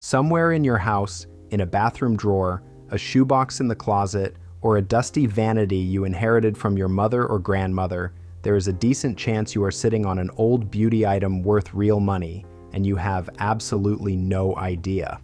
Somewhere in your house, in a bathroom drawer, a shoebox in the closet, or a dusty vanity you inherited from your mother or grandmother, there is a decent chance you are sitting on an old beauty item worth real money, and you have absolutely no idea.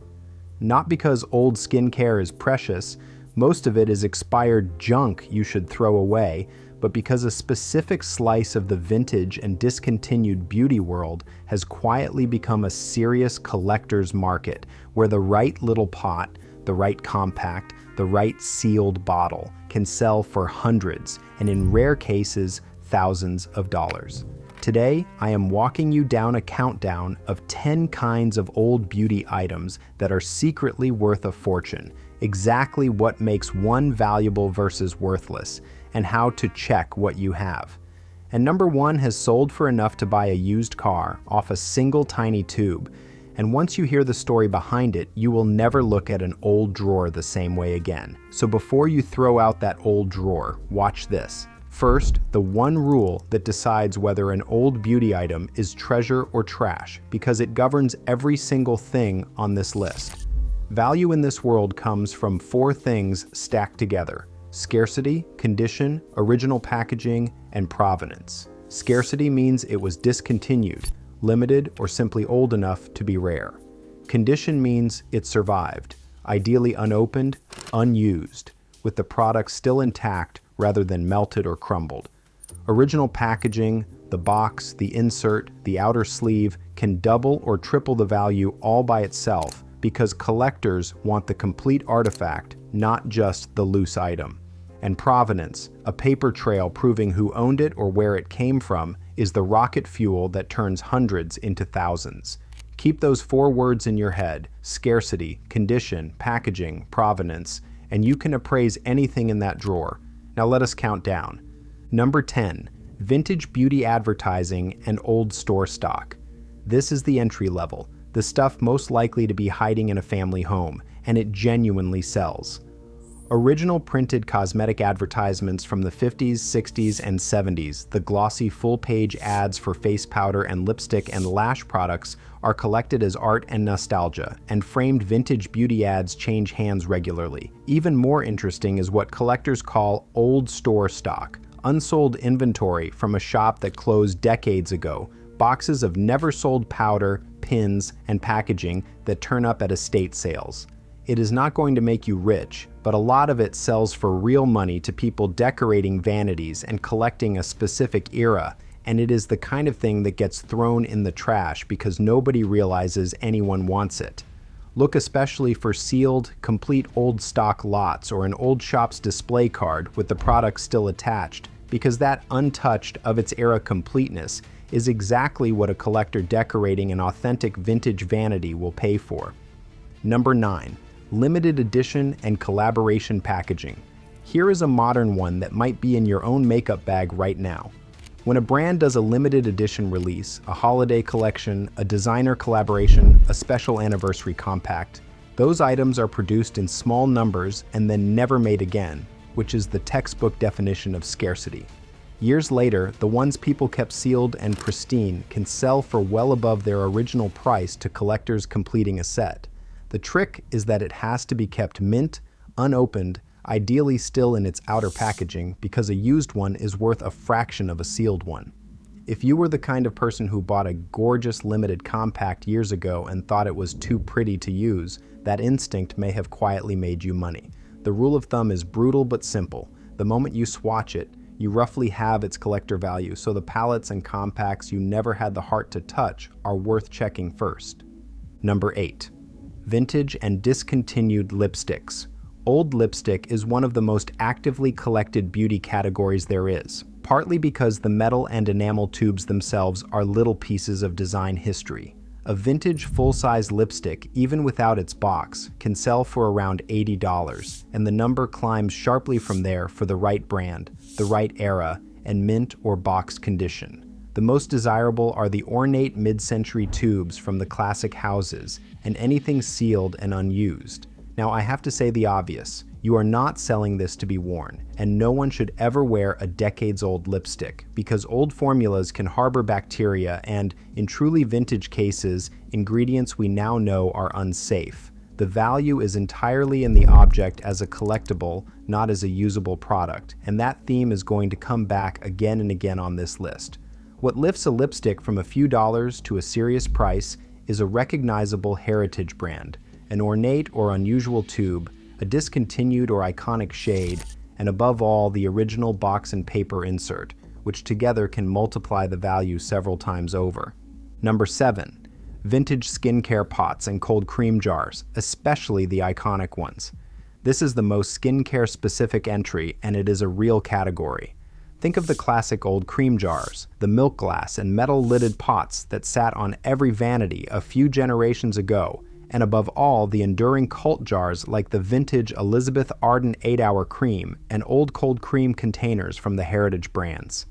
Not because old skincare is precious, most of it is expired junk you should throw away, but because a specific slice of the vintage and discontinued beauty world has quietly become a serious collector's market, where the right little pot, the right compact, the right sealed bottle can sell for hundreds, and in rare cases, thousands of dollars. Today, I am walking you down a countdown of 10 kinds of old beauty items that are secretly worth a fortune, exactly what makes one valuable versus worthless, and how to check what you have. And number one has sold for enough to buy a used car off a single tiny tube. And once you hear the story behind it, you will never look at an old drawer the same way again. So before you throw out that old drawer, watch this. First, the one rule that decides whether an old beauty item is treasure or trash, because it governs every single thing on this list. Value in this world comes from 4 things stacked together: scarcity, condition, original packaging, and provenance. Scarcity means it was discontinued, limited, or simply old enough to be rare. Condition means it survived, ideally unopened, unused, with the product still intact rather than melted or crumbled. Original packaging, the box, the insert, the outer sleeve, can double or triple the value all by itself because collectors want the complete artifact, not just the loose item. And provenance, a paper trail proving who owned it or where it came from, is the rocket fuel that turns hundreds into thousands. Keep those 4 words in your head: scarcity, condition, packaging, provenance, and you can appraise anything in that drawer. Now let us count down. Number 10, vintage beauty advertising and old store stock. This is the entry level, the stuff most likely to be hiding in a family home, and it genuinely sells. Original printed cosmetic advertisements from the 50s, 60s, and 70s, the glossy full-page ads for face powder and lipstick and lash products are collected as art and nostalgia, and framed vintage beauty ads change hands regularly. Even more interesting is what collectors call old store stock, unsold inventory from a shop that closed decades ago, boxes of never-sold powder, pins, and packaging that turn up at estate sales. It is not going to make you rich, but a lot of it sells for real money to people decorating vanities and collecting a specific era, and it is the kind of thing that gets thrown in the trash because nobody realizes anyone wants it. Look especially for sealed, complete old stock lots or an old shop's display card with the product still attached, because that untouched of its era completeness is exactly what a collector decorating an authentic vintage vanity will pay for. Number 9. Limited edition and collaboration packaging. Here is a modern one that might be in your own makeup bag right now. When a brand does a limited edition release, a holiday collection, a designer collaboration, a special anniversary compact, those items are produced in small numbers and then never made again, which is the textbook definition of scarcity. Years later, the ones people kept sealed and pristine can sell for well above their original price to collectors completing a set. The trick is that it has to be kept mint, unopened, ideally still in its outer packaging, because a used one is worth a fraction of a sealed one. If you were the kind of person who bought a gorgeous limited compact years ago and thought it was too pretty to use, that instinct may have quietly made you money. The rule of thumb is brutal but simple. The moment you swatch it, you roughly have its collector value, so the palettes and compacts you never had the heart to touch are worth checking first. Number 8. Vintage and discontinued lipsticks. Old lipstick is one of the most actively collected beauty categories there is, partly because the metal and enamel tubes themselves are little pieces of design history. A vintage full-size lipstick, even without its box, can sell for around $80, and the number climbs sharply from there for the right brand, the right era, and mint or boxed condition. The most desirable are the ornate mid-century tubes from the classic houses, and anything sealed and unused. Now, I have to say the obvious. You are not selling this to be worn, and no one should ever wear a decades-old lipstick because old formulas can harbor bacteria and, in truly vintage cases, ingredients we now know are unsafe. The value is entirely in the object as a collectible, not as a usable product, and that theme is going to come back again and again on this list. What lifts a lipstick from a few dollars to a serious price is a recognizable heritage brand, an ornate or unusual tube, a discontinued or iconic shade, and above all, the original box and paper insert, which together can multiply the value several times over. Number 7. Vintage skincare pots and cold cream jars, especially the iconic ones. This is the most skincare-specific entry, and it is a real category. Think of the classic old cream jars, the milk glass and metal-lidded pots that sat on every vanity a few generations ago, and above all, the enduring cult jars like the vintage Elizabeth Arden 8-Hour Cream and old cold cream containers from the heritage brands.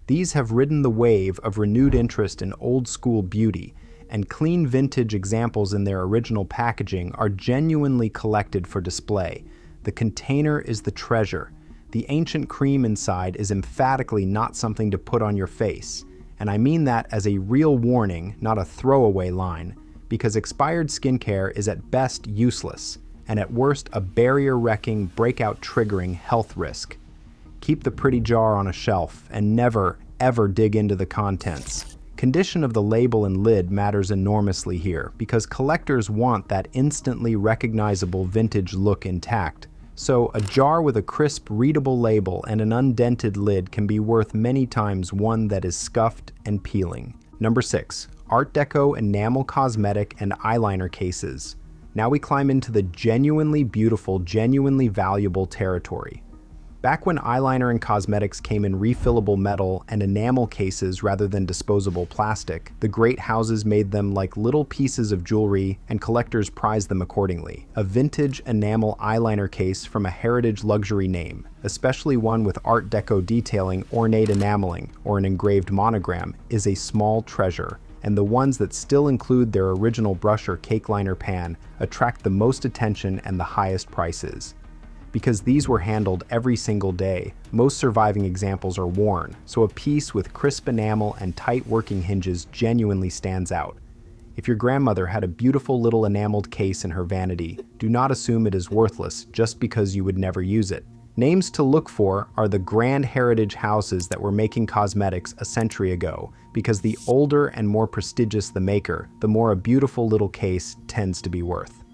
These have ridden the wave of renewed interest in old-school beauty, and clean vintage examples in their original packaging are genuinely collected for display. The container is the treasure. The ancient cream inside is emphatically not something to put on your face, and I mean that as a real warning, not a throwaway line, because expired skincare is at best useless, and at worst a barrier-wrecking, breakout-triggering health risk. Keep the pretty jar on a shelf, and never, ever dig into the contents. Condition of the label and lid matters enormously here, because collectors want that instantly recognizable vintage look intact. So, a jar with a crisp, readable label and an undented lid can be worth many times one that is scuffed and peeling. Number 6. Art Deco enamel cosmetic and eyeliner cases. Now we climb into the genuinely beautiful, genuinely valuable territory. Back when eyeliner and cosmetics came in refillable metal and enamel cases rather than disposable plastic, the great houses made them like little pieces of jewelry and collectors prized them accordingly. A vintage enamel eyeliner case from a heritage luxury name, especially one with Art Deco detailing, ornate enameling, or an engraved monogram, is a small treasure. And the ones that still include their original brush or cake liner pan attract the most attention and the highest prices. Because these were handled every single day, most surviving examples are worn, so a piece with crisp enamel and tight working hinges genuinely stands out. If your grandmother had a beautiful little enameled case in her vanity, do not assume it is worthless just because you would never use it. Names to look for are the grand heritage houses that were making cosmetics a century ago, because the older and more prestigious the maker, the more a beautiful little case tends to be worth.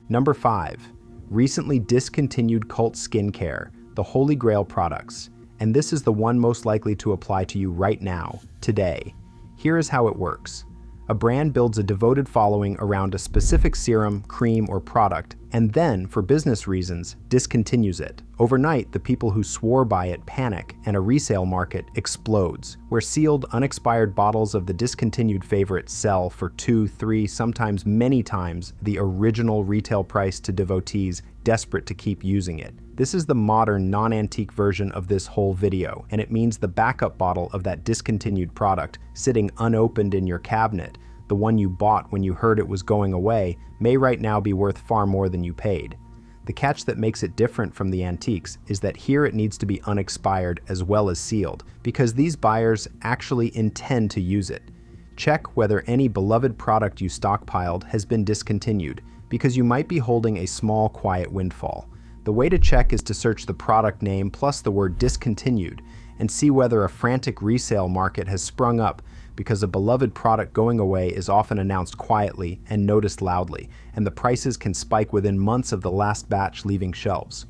Number 5. Recently discontinued cult skincare, the Holy Grail products. And this is the one most likely to apply to you right now, today. Here is how it works. A brand builds a devoted following around a specific serum, cream, or product, and then, for business reasons, discontinues it. Overnight, the people who swore by it panic, and a resale market explodes, where sealed, unexpired bottles of the discontinued favorite sell for 2, 3, sometimes many times the original retail price to devotees desperate to keep using it. This is the modern, non-antique version of this whole video, and it means the backup bottle of that discontinued product sitting unopened in your cabinet, the one you bought when you heard it was going away, may right now be worth far more than you paid. The catch that makes it different from the antiques is that here it needs to be unexpired as well as sealed, because these buyers actually intend to use it. Check whether any beloved product you stockpiled has been discontinued, because you might be holding a small, quiet windfall. The way to check is to search the product name plus the word discontinued and see whether a frantic resale market has sprung up, because a beloved product going away is often announced quietly and noticed loudly, and the prices can spike within months of the last batch leaving shelves.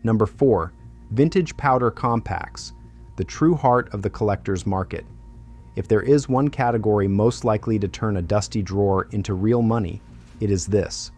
Number 4. Vintage powder compacts, the true heart of the collector's market. If there is one category most likely to turn a dusty drawer into real money, it is this.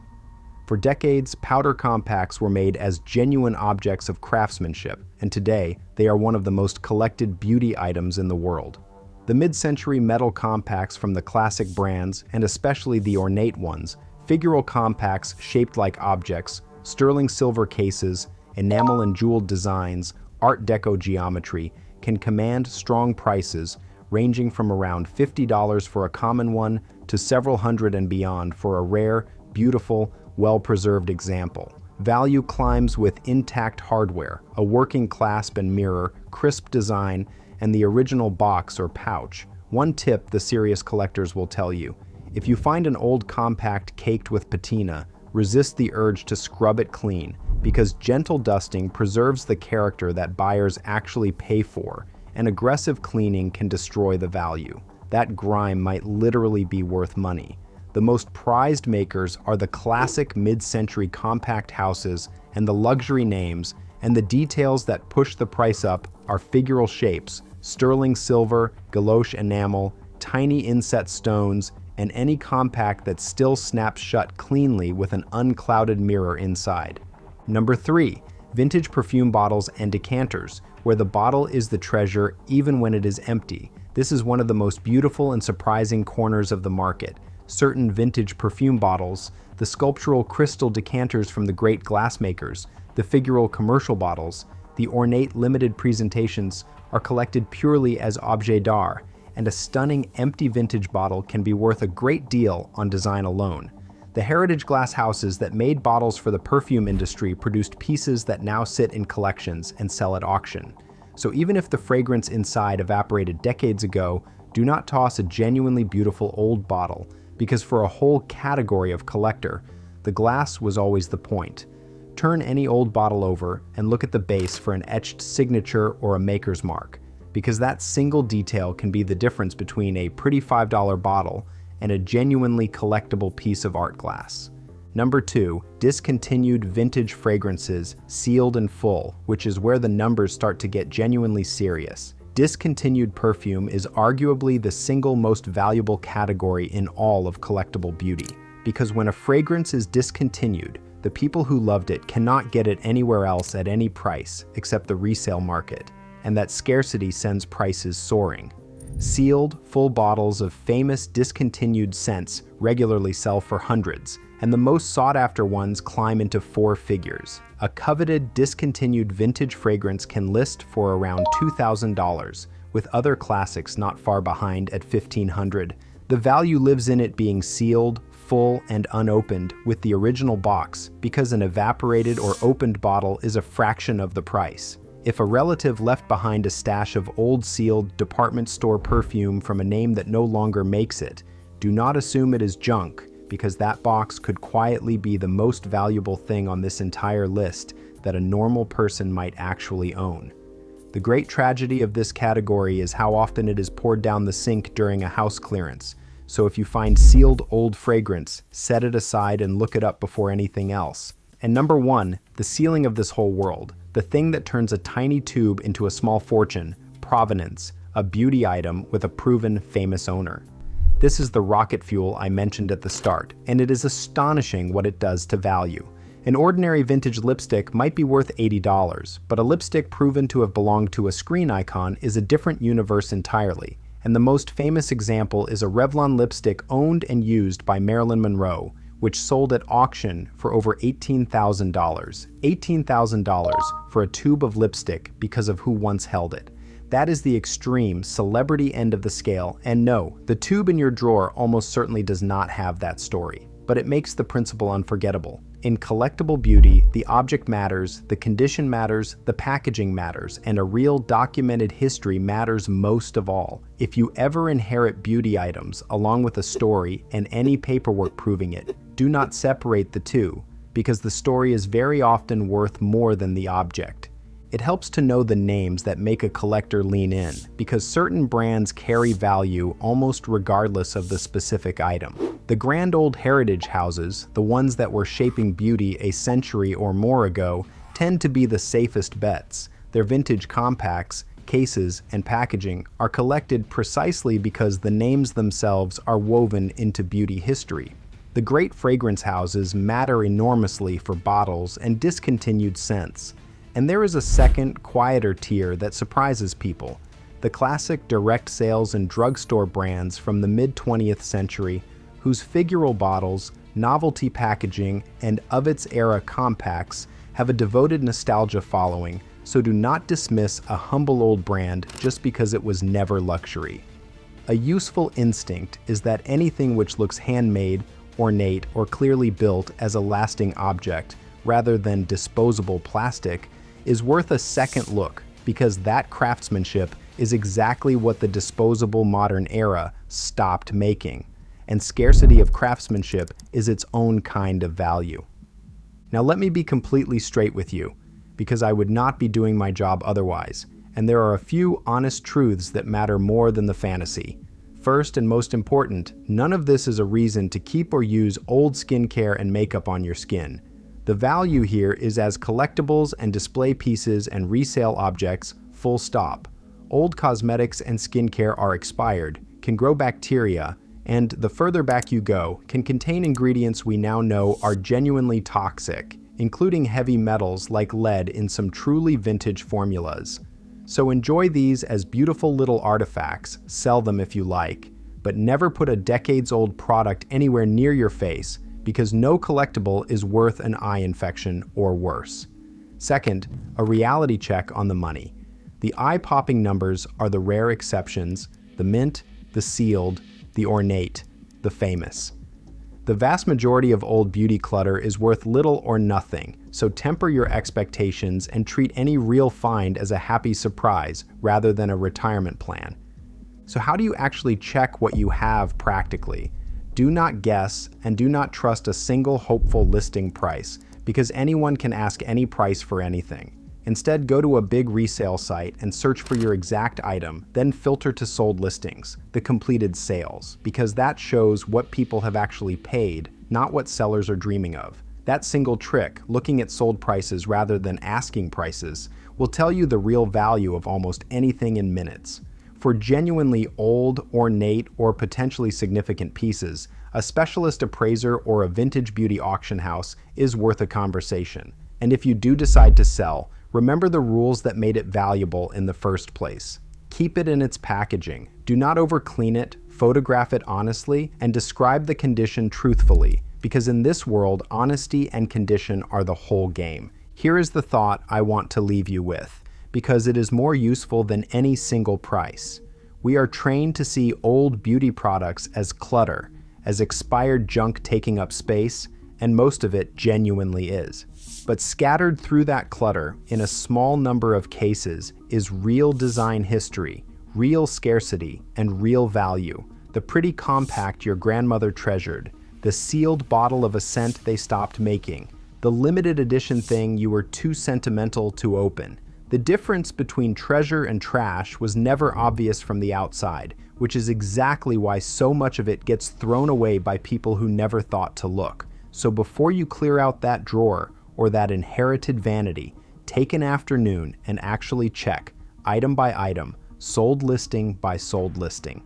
For decades, powder compacts were made as genuine objects of craftsmanship, and today they are one of the most collected beauty items in the world. The mid-century metal compacts from the classic brands, and especially the ornate ones, figural compacts shaped like objects, sterling silver cases, enamel and jeweled designs, Art Deco geometry, can command strong prices, ranging from around $50 for a common one to several hundred and beyond for a rare, beautiful, well-preserved example. Value climbs with intact hardware, a working clasp and mirror, crisp design, and the original box or pouch. One tip the serious collectors will tell you: if you find an old compact caked with patina, resist the urge to scrub it clean, because gentle dusting preserves the character that buyers actually pay for, and aggressive cleaning can destroy the value. That grime might literally be worth money. The most prized makers are the classic mid-century compact houses and the luxury names, and the details that push the price up are figural shapes, sterling silver, galoche enamel, tiny inset stones, and any compact that still snaps shut cleanly with an unclouded mirror inside. Number 3. Vintage perfume bottles and decanters, where the bottle is the treasure even when it is empty. This is one of the most beautiful and surprising corners of the market. Certain vintage perfume bottles, the sculptural crystal decanters from the great glassmakers, the figural commercial bottles, the ornate limited presentations are collected purely as objets d'art, and a stunning empty vintage bottle can be worth a great deal on design alone. The heritage glass houses that made bottles for the perfume industry produced pieces that now sit in collections and sell at auction. So even if the fragrance inside evaporated decades ago, do not toss a genuinely beautiful old bottle, because for a whole category of collector, the glass was always the point. Turn any old bottle over and look at the base for an etched signature or a maker's mark, because that single detail can be the difference between a pretty $5 bottle and a genuinely collectible piece of art glass. Number 2, discontinued vintage fragrances, sealed and full, which is where the numbers start to get genuinely serious. Discontinued perfume is arguably the single most valuable category in all of collectible beauty, because when a fragrance is discontinued, the people who loved it cannot get it anywhere else at any price except the resale market, and that scarcity sends prices soaring. Sealed, full bottles of famous discontinued scents regularly sell for hundreds, and the most sought-after ones climb into 4 figures. A coveted discontinued vintage fragrance can list for around $2,000, with other classics not far behind at $1,500. The value lives in it being sealed, full, and unopened with the original box, because an evaporated or opened bottle is a fraction of the price. If a relative left behind a stash of old sealed department store perfume from a name that no longer makes it, do not assume it is junk, because that box could quietly be the most valuable thing on this entire list that a normal person might actually own. The great tragedy of this category is how often it is poured down the sink during a house clearance. So if you find sealed old fragrance, set it aside and look it up before anything else. And number 1, the ceiling of this whole world, the thing that turns a tiny tube into a small fortune, Provenance, a beauty item with a proven famous owner. This is the rocket fuel I mentioned at the start, and it is astonishing what it does to value. An ordinary vintage lipstick might be worth $80, but a lipstick proven to have belonged to a screen icon is a different universe entirely, and the most famous example is a Revlon lipstick owned and used by Marilyn Monroe, which sold at auction for over $18,000. $18,000 for a tube of lipstick because of who once held it. That is the extreme celebrity end of the scale, and no, the tube in your drawer almost certainly does not have that story, but it makes the principle unforgettable. In collectible beauty, the object matters, the condition matters, the packaging matters, and a real documented history matters most of all. If you ever inherit beauty items along with a story and any paperwork proving it, do not separate the two, because the story is very often worth more than the object. It helps to know the names that make a collector lean in, because certain brands carry value almost regardless of the specific item. The grand old heritage houses, the ones that were shaping beauty a century or more ago, tend to be the safest bets. Their vintage compacts, cases, and packaging are collected precisely because the names themselves are woven into beauty history. The great fragrance houses matter enormously for bottles and discontinued scents. And there is a second, quieter tier that surprises people. The classic direct sales and drugstore brands from the mid-20th century, whose figural bottles, novelty packaging, and of its era compacts have a devoted nostalgia following, so do not dismiss a humble old brand just because it was never luxury. A useful instinct is that anything which looks handmade ornate, or clearly built as a lasting object rather than disposable plastic is worth a second look, because that craftsmanship is exactly what the disposable modern era stopped making, and scarcity of craftsmanship is its own kind of value. Now let me be completely straight with you, because I would not be doing my job otherwise, and there are a few honest truths that matter more than the fantasy. First and most important, none of this is a reason to keep or use old skincare and makeup on your skin. The value here is as collectibles and display pieces and resale objects, full stop. Old cosmetics and skincare are expired, can grow bacteria, and the further back you go, can contain ingredients we now know are genuinely toxic, including heavy metals like lead in some truly vintage formulas. So enjoy these as beautiful little artifacts, sell them if you like, but never put a decades-old product anywhere near your face, because no collectible is worth an eye infection or worse. Second, a reality check on the money. The eye-popping numbers are the rare exceptions: the mint, the sealed, the ornate, the famous. The vast majority of old beauty clutter is worth little or nothing, so temper your expectations and treat any real find as a happy surprise rather than a retirement plan. So how do you actually check what you have practically? Do not guess, and do not trust a single hopeful listing price, because anyone can ask any price for anything. Instead, go to a big resale site and search for your exact item, then filter to sold listings, the completed sales, because that shows what people have actually paid, not what sellers are dreaming of. That single trick, looking at sold prices rather than asking prices, will tell you the real value of almost anything in minutes. For genuinely old, ornate, or potentially significant pieces, a specialist appraiser or a vintage beauty auction house is worth a conversation. And if you do decide to sell, remember the rules that made it valuable in the first place. Keep it in its packaging. Do not overclean it, photograph it honestly, and describe the condition truthfully, because in this world, honesty and condition are the whole game. Here is the thought I want to leave you with, because it is more useful than any single price. We are trained to see old beauty products as clutter, as expired junk taking up space, and most of it genuinely is. But scattered through that clutter, in a small number of cases, is real design history, real scarcity, and real value. The pretty compact your grandmother treasured, the sealed bottle of a scent they stopped making, the limited edition thing you were too sentimental to open. The difference between treasure and trash was never obvious from the outside, which is exactly why so much of it gets thrown away by people who never thought to look. So before you clear out that drawer, or that inherited vanity, take an afternoon and actually check, item by item, sold listing by sold listing.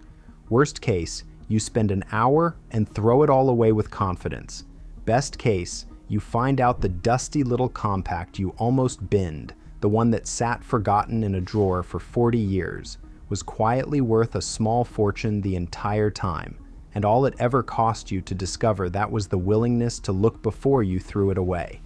Worst case, you spend an hour and throw it all away with confidence. Best case, you find out the dusty little compact you almost binned, the one that sat forgotten in a drawer for 40 years, was quietly worth a small fortune the entire time, and all it ever cost you to discover that was the willingness to look before you threw it away.